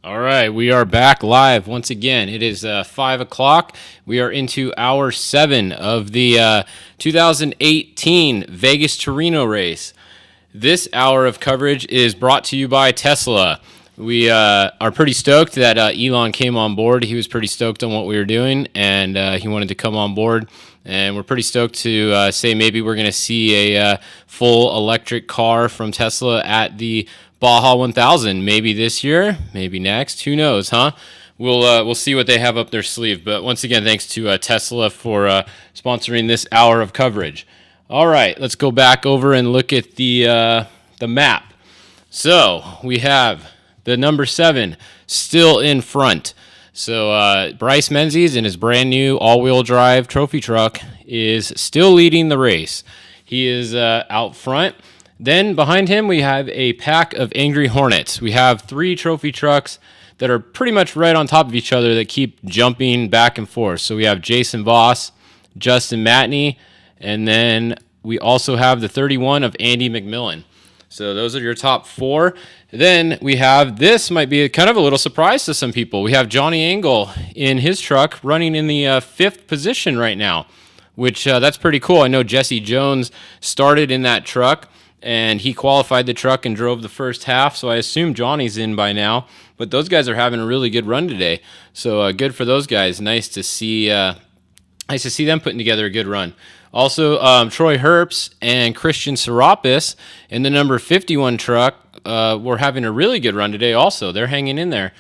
All right, we are back live once again. It is 5 o'clock. We are into hour 7 of the 2018 Vegas to Reno race. This hour of coverage is brought to you by Tesla. We are pretty stoked that Elon came on board. He was pretty stoked on what we were doing, and he wanted to come on board. And we're pretty stoked to say maybe we're going to see a full electric car from Tesla at the Baja 1000, maybe this year, maybe next. Who knows, huh? We'll see what they have up their sleeve. But once again, thanks to Tesla for sponsoring this hour of coverage. All right, let's go back over and look at the map. So we have the number 7 still in front. So Bryce Menzies in his brand new all-wheel drive trophy truck is still leading the race. He is out front. Then behind him, we have a pack of Angry Hornets. We have 3 trophy trucks that are pretty much right on top of each other that keep jumping back and forth. So we have Jason Voss, Justin Matney, and then we also have the 31 of Andy McMillan. So those are your top 4. Then we have, this might be kind of a little surprise to some people. We have Johnny Engel in his truck running in the 5th position right now, which that's pretty cool. I know Jesse Jones started in that truck, and he qualified the truck and drove the first half, so I assume Johnny's in by now. But those guys are having a really good run today, so good for those guys. Nice to see them putting together a good run. Also, Troy Herbst and Christian Serapis in the number 51 truck were having a really good run today also. They're hanging in there.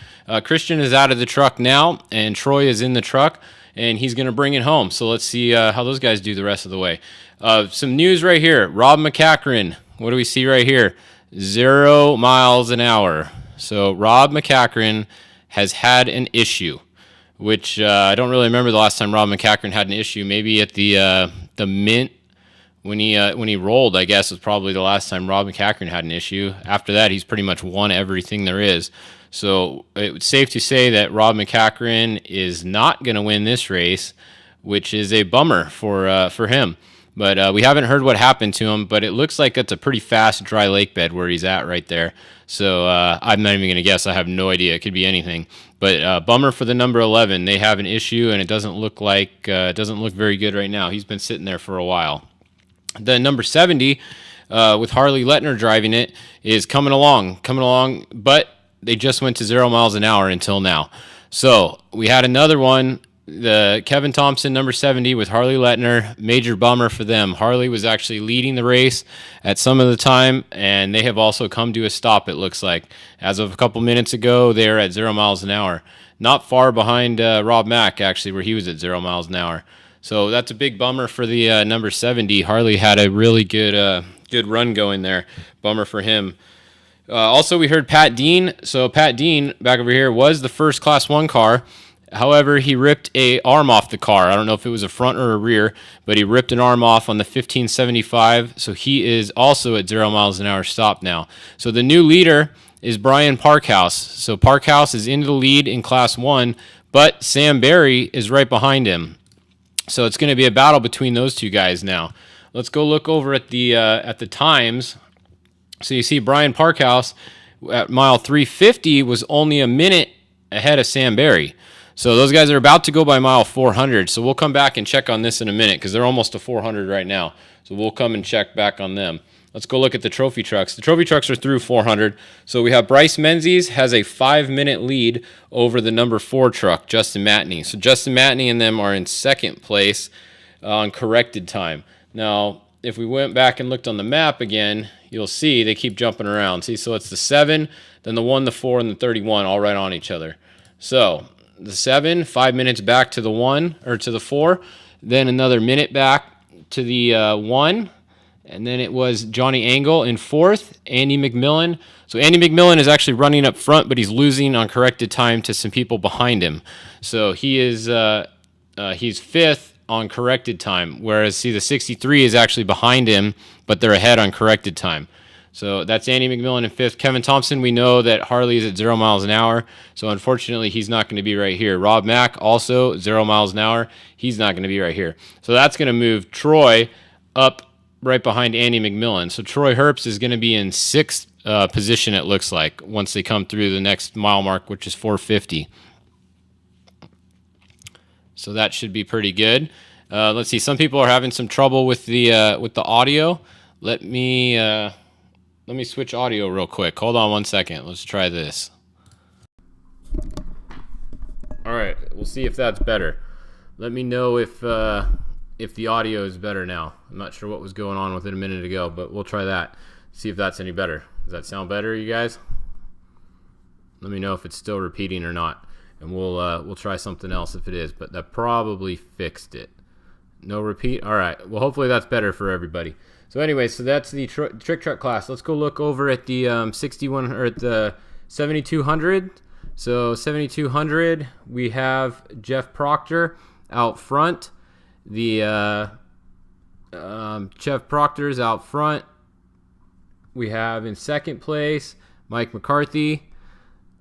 Christian is out of the truck now, and Troy is in the truck, and he's going to bring it home. So let's see how those guys do the rest of the way. Some news right here. Rob McCachran. What do we see right here? 0 miles an hour. So Rob McCachran has had an issue, which I don't really remember the last time Rob McCachran had an issue. Maybe at the Mint when he rolled, I guess, was probably the last time Rob McCachran had an issue. After that, he's pretty much won everything there is. So it's safe to say that Rob McCachran is not going to win this race, which is a bummer for him. But we haven't heard what happened to him, but it looks like it's a pretty fast dry lake bed where he's at right there. So I'm not even going to guess. I have no idea. It could be anything. But bummer for the number 11. They have an issue, and it doesn't look very good right now. He's been sitting there for a while. The number 70, with Harley Letner driving it, is coming along, but they just went to 0 miles an hour until now. So we had another one. The Kevin Thompson, number 70, with Harley Letner, major bummer for them. Harley was actually leading the race at some of the time, and they have also come to a stop, it looks like. As of a couple minutes ago, they are at 0 miles an hour. Not far behind Rob Mack, actually, where he was at 0 miles an hour. So that's a big bummer for the number 70. Harley had a really good run going there. Bummer for him. Also, we heard Pat Dean. So Pat Dean, back over here, was the first Class 1 car. However, he ripped an arm off the car. I don't know if it was a front or a rear, but he ripped an arm off on the 1575, so he is also at 0 miles an hour stop now. So the new leader is Brian Parkhouse. So Parkhouse is into the lead in Class 1, but Sam Barry is right behind him. So it's going to be a battle between those two guys now. Let's go look over at the times. So you see Brian Parkhouse at mile 350 was only a minute ahead of Sam Barry. So those guys are about to go by mile 400. So we'll come back and check on this in a minute because they're almost to 400 right now. So we'll come and check back on them. Let's go look at the trophy trucks. The trophy trucks are through 400. So we have Bryce Menzies has a 5-minute lead over the number 4 truck, Justin Matney. So Justin Matney and them are in second place on corrected time. Now, if we went back and looked on the map again, you'll see they keep jumping around. See, so it's the 7, then the 1, the 4, and the 31 all right on each other. So the 7, 5 minutes back to the 1 or to the 4, then another minute back to the 1, and then it was Johnny Engel in 4th, Andy McMillan. So Andy McMillan is actually running up front, but he's losing on corrected time to some people behind him. So he is he's 5th on corrected time, whereas see the 63 is actually behind him, but they're ahead on corrected time. So that's Andy McMillan in 5th. Kevin Thompson, we know that Harley is at 0 miles an hour, so unfortunately he's not going to be right here. Rob Mack also 0 miles an hour. He's not going to be right here. So that's going to move Troy up right behind Andy McMillan. So Troy Herbst is going to be in 6th position, it looks like, once they come through the next mile mark, which is 450. So that should be pretty good. Let's see. Some people are having some trouble with the audio. Let me switch audio real quick. Hold on one second. Let's try this. All right, we'll see if that's better. Let me know if the audio is better now. I'm not sure what was going on with it a minute ago, but we'll try that. See if that's any better. Does that sound better, you guys? Let me know if it's still repeating or not, and we'll try something else if it is. But that probably fixed it. No repeat. All right. Well, hopefully that's better for everybody. So anyway, so that's the trick truck class. Let's go look over at the 61 or at the 7200. So 7200, we have Jeff Proctor out front. The Jeff Proctor's out front. We have in second place Mike McCarthy.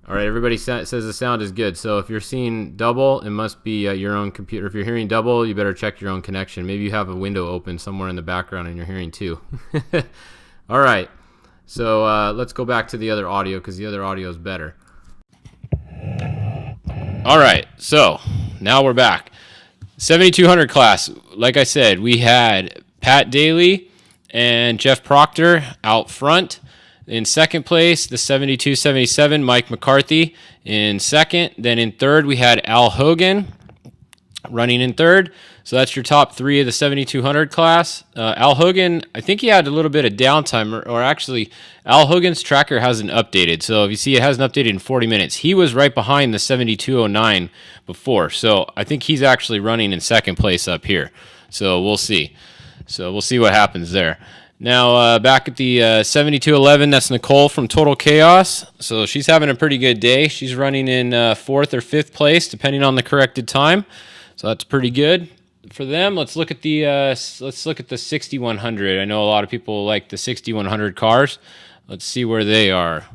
All right, everybody says the sound is good. So if you're seeing double, it must be your own computer. If you're hearing double, you better check your own connection. Maybe you have a window open somewhere in the background and you're hearing two. All right, so let's go back to the other audio because the other audio is better. All right, so now we're back. 7200 class, like I said, we had Pat Daly and Jeff Proctor out front. In second place, the 7277, Mike McCarthy in second. Then in third, we had Al Hogan running in third. So that's your top three of the 7200 class. Al Hogan, I think he had a little bit of downtime, or actually, Al Hogan's tracker hasn't updated. So if you see, it hasn't updated in 40 minutes. He was right behind the 7209 before. So I think he's actually running in second place up here. So we'll see. So we'll see what happens there. Now, back at the 7211, that's Nicole from Total Chaos. So she's having a pretty good day. She's running in fourth or fifth place, depending on the corrected time. So that's pretty good for them. Let's look at the 6100. I know a lot of people like the 6100 cars. Let's see where they are.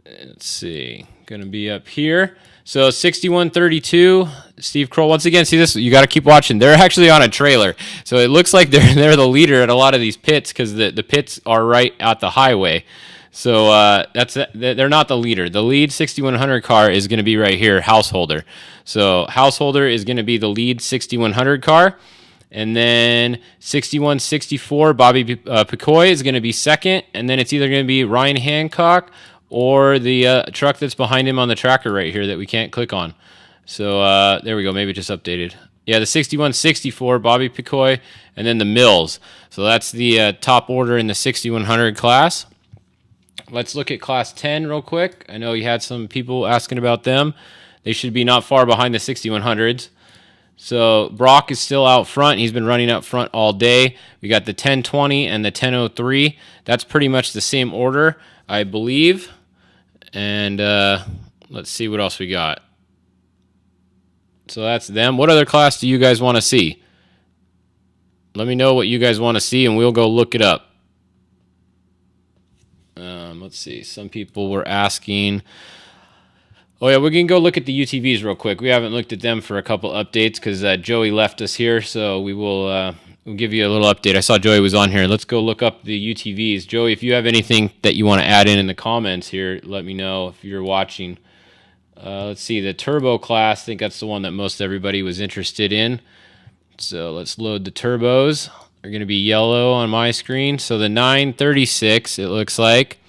Let's see. Going to be up here. So 6132, Steve Kroll. Once again, see this? You got to keep watching. They're actually on a trailer, so it looks like they're the leader at a lot of these pits because the pits are right at the highway. So they're not the leader. The lead 6100 car is going to be right here, Householder. So Householder is going to be the lead 6100 car. And then 6164, Bobby Picoy is going to be second. And then it's either going to be Ryan Hancock or the truck that's behind him on the tracker right here that we can't click on. So there we go. Maybe it just updated. Yeah, the 6164, Bobby Picoy, and then the Mills. So that's the top order in the 6100 class. Let's look at Class 10 real quick. I know you had some people asking about them. They should be not far behind the 6100s. So Brock is still out front. He's been running up front all day. We got the 1020 and the 1003. That's pretty much the same order, I believe. And let's see what else we got. So that's them. What other class do you guys want to see? Let me know what you guys want to see, and we'll go look it up. Let's see. Some people were asking. Oh, yeah, we can go look at the UTVs real quick. We haven't looked at them for a couple updates because Joey left us here, so we'll give you a little update. I saw Joey was on here. Let's go look up the UTVs. Joey, if you have anything that you want to add in the comments here, let me know if you're watching. Let's see, the turbo class, I think that's the one that most everybody was interested in. So let's load the turbos. They're going to be yellow on my screen. So the 936, it looks like.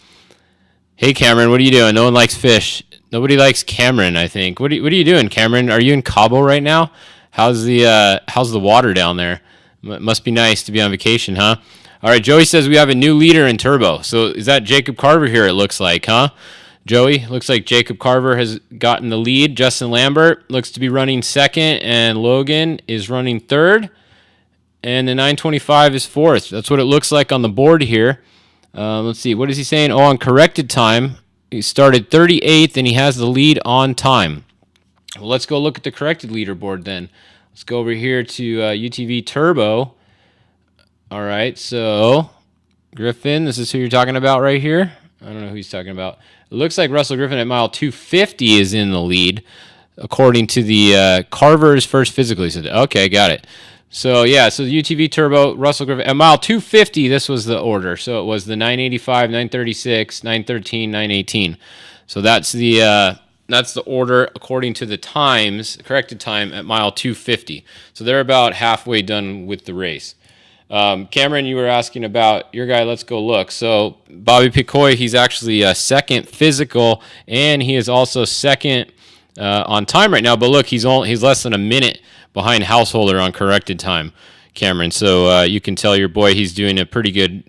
Hey, Cameron, what are you doing? No one likes fish. Nobody likes Cameron, I think. What are you doing, Cameron? Are you in Cabo right now? How's the water down there? It must be nice to be on vacation, huh? All right, Joey says we have a new leader in turbo. So is that Jacob Carver here, it looks like, huh? Joey, looks like Jacob Carver has gotten the lead. Justin Lambert looks to be running second, and Logan is running third. And the 925 is fourth. That's what it looks like on the board here. Let's see. What is he saying? Oh, on corrected time, he started 38th, and he has the lead on time. Well, let's go look at the corrected leaderboard then. Let's go over here to UTV Turbo. All right, so Griffin, this is who you're talking about right here. I don't know who he's talking about. It looks like Russell Griffin at mile 250 is in the lead, according to the Carver's first physical. He said, okay, got it. So yeah, so the UTV turbo, Russell Griffin at mile 250. This was the order. So it was the 985, 936, 913, 918. So that's the order according to the times, corrected time at mile 250. So they're about halfway done with the race. Cameron, you were asking about your guy. Let's go look. So Bobby Picoy, he's actually second physical, and he is also second on time right now. But look, he's less than a minute behind Householder on corrected time, Cameron. So you can tell your boy he's doing a pretty good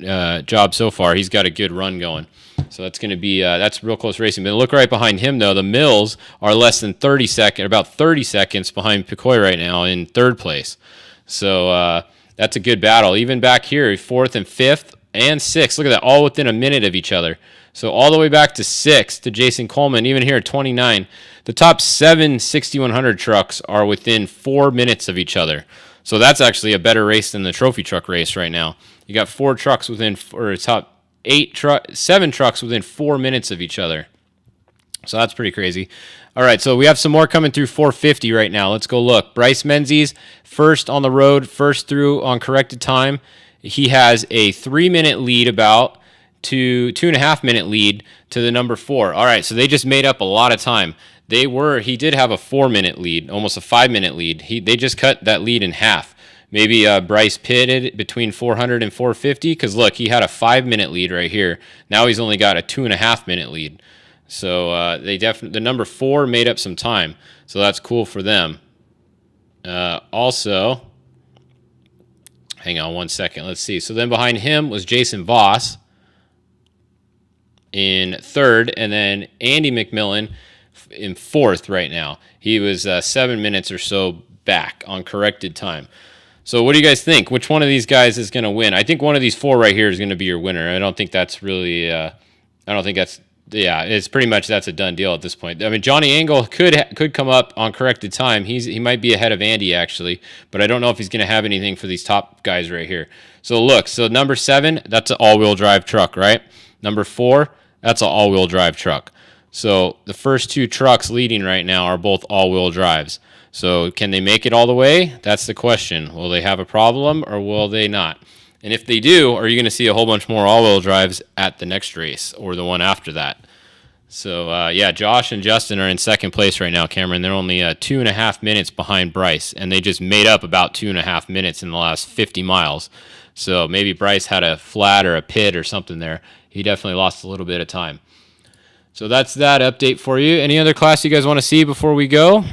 job so far. He's got a good run going. So that's going to be that's real close racing. But look right behind him though. The Mills are less than about 30 seconds behind Picoy right now in third place. So that's a good battle. Even back here, fourth and fifth and sixth. Look at that, all within a minute of each other. So all the way back to sixth to Jason Coleman, even here at 29. The top 7 6100 trucks are within 4 minutes of each other. So that's actually a better race than the trophy truck race right now. You got 4 trucks within, or top 7 trucks within 4 minutes of each other. So that's pretty crazy. All right, so we have some more coming through 450 right now. Let's go look. Bryce Menzies, first on the road, first through on corrected time. He has a 3-minute lead, about 2.5 minute lead to the number 4. All right, so they just made up a lot of time. He did have a 4-minute lead, almost a 5-minute lead. They just cut that lead in half. Maybe Bryce pitted between 400 and 450, because look, he had a 5-minute lead right here. Now he's only got a 2.5 minute lead. So the number 4 made up some time. So that's cool for them. Also, hang on one second. Let's see. So then behind him was Jason Voss in third, and then Andy McMillan in fourth right now. He was 7 minutes or so back on corrected time. So what do you guys think? Which one of these guys is going to win? I think one of these 4 right here is going to be your winner. I don't think that's really it's pretty much that's a done deal at this point. I mean, Johnny Engel could come up on corrected time. He might be ahead of Andy actually, but I don't know if he's going to have anything for these top guys right here. So look, so number 7, that's an all-wheel drive truck, right? Number 4, that's an all-wheel drive truck. So the first 2 trucks leading right now are both all-wheel drives. So can they make it all the way? That's the question. Will they have a problem or will they not? And if they do, are you going to see a whole bunch more all-wheel drives at the next race or the one after that? So, Josh and Justin are in second place right now, Cameron. They're only 2.5 minutes behind Bryce, and they just made up about 2.5 minutes in the last 50 miles. So maybe Bryce had a flat or a pit or something there. He definitely lost a little bit of time. So that's that update for you. Any other class you guys want to see before we go?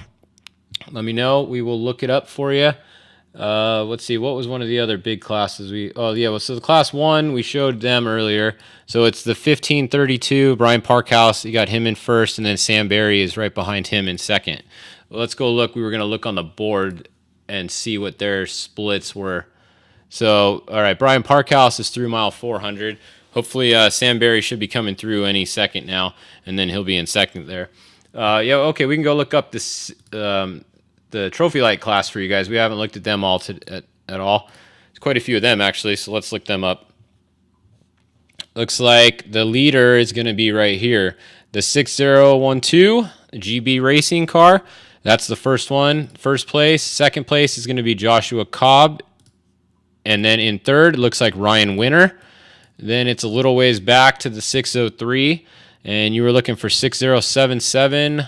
Let me know. We will look it up for you. Let's see, what was one of the other big classes so the class 1, we showed them earlier. So it's the 1532, Brian Parkhouse, you got him in first, and then Sam Barry is right behind him in second. Let's go look. We were going to look on the board and see what their splits were. So, all right, Brian Parkhouse is through mile 400. Hopefully Sam Barry should be coming through any second now, and then he'll be in second there. Okay, we can go look up this the trophy light class for you guys. We haven't looked at them all at all. There's quite a few of them actually, so let's look them up. Looks like the leader is going to be right here, the 6012 GB racing car. That's the first one, first place. Second place is going to be Joshua Cobb, and then in third it looks like Ryan Winter. Then it's a little ways back to the 603, and you were looking for 6077.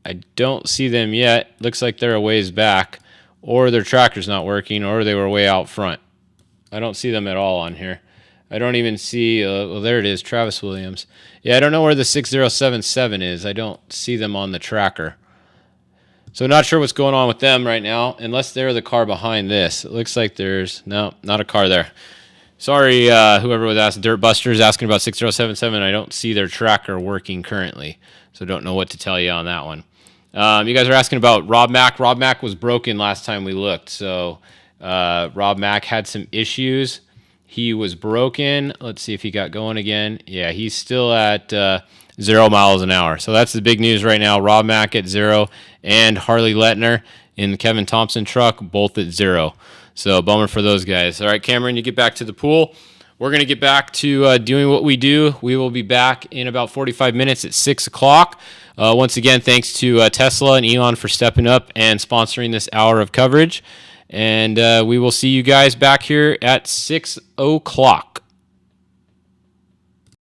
I don't see them yet. Looks like they're a ways back, or their tractor's not working, or they were way out front. I don't see them at all on here. I don't even see, there it is, Travis Williams. Yeah, I don't know where the 6077 is. I don't see them on the tracker. So not sure what's going on with them right now, unless they're the car behind this. It looks like there's, no, not a car there. Sorry, whoever was asking, Dirt Busters asking about 6077. I don't see their tracker working currently, so don't know what to tell you on that one. You guys are asking about Rob Mack. Rob Mack was broken last time we looked, so Rob Mack had some issues. He was broken. Let's see if he got going again. Yeah, he's still at 0 miles an hour. So that's the big news right now. Rob Mack at 0 and Harley Lettner in the Kevin Thompson truck, both at 0. So bummer for those guys. All right, Cameron, you get back to the pool. We're going to get back to doing what we do. We will be back in about 45 minutes at 6 o'clock. Once again, thanks to Tesla and Elon for stepping up and sponsoring this hour of coverage. And we will see you guys back here at 6 o'clock.